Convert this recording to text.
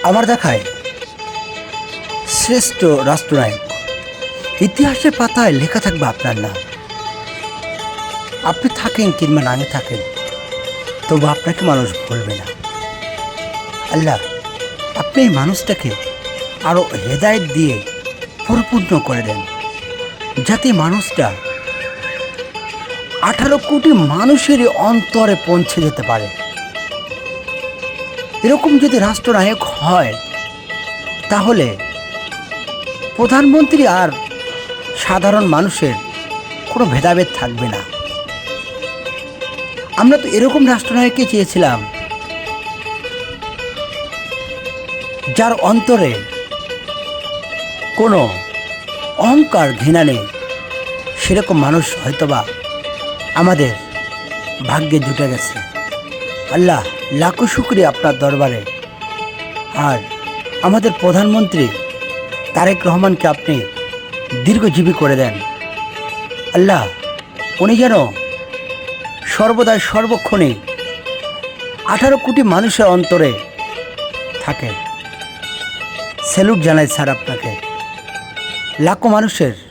আমার দেখায় শ্রেষ্ঠ রাষ্ট্রনায়ক, ইতিহাসের পাতায় লেখা থাকবে আপনার নাম। আপনি থাকেন কিংবা না থাকেন, তবু আপনাকে মানুষ ভুলবে না। আল্লাহ, আপনি এই মানুষটাকে আরও হেদায়েত দিয়ে পরিপূর্ণ করে দেন, যাতে মানুষটা 18 কোটি মানুষের অন্তরে পৌঁছে যেতে পারে। এরকম যদি রাষ্ট্রনায়ক হয়, তাহলে প্রধানমন্ত্রী আর সাধারণ মানুষের কোনো ভেদাভেদ থাকবে না। আমরা তো এরকম রাষ্ট্রনায়ককে চেয়েছিলাম, যার অন্তরে কোনো অহংকার ঘৃণা নেই। সেরকম মানুষ হয়তোবা আমাদের ভাগ্যে জুটে গেছে। আল্লাহ, লাখো শুকরিয়া আপনার দরবারে। আর আমাদের প্রধানমন্ত্রী তারেক রহমানকে আপনি দীর্ঘজীবী করে দেন। আল্লাহ, উনি যেন সর্বদাই সর্বক্ষণে 18 কোটি মানুষের অন্তরে থাকে। স্যালুট জানাই স্যার আপনাকে। লাখো মানুষের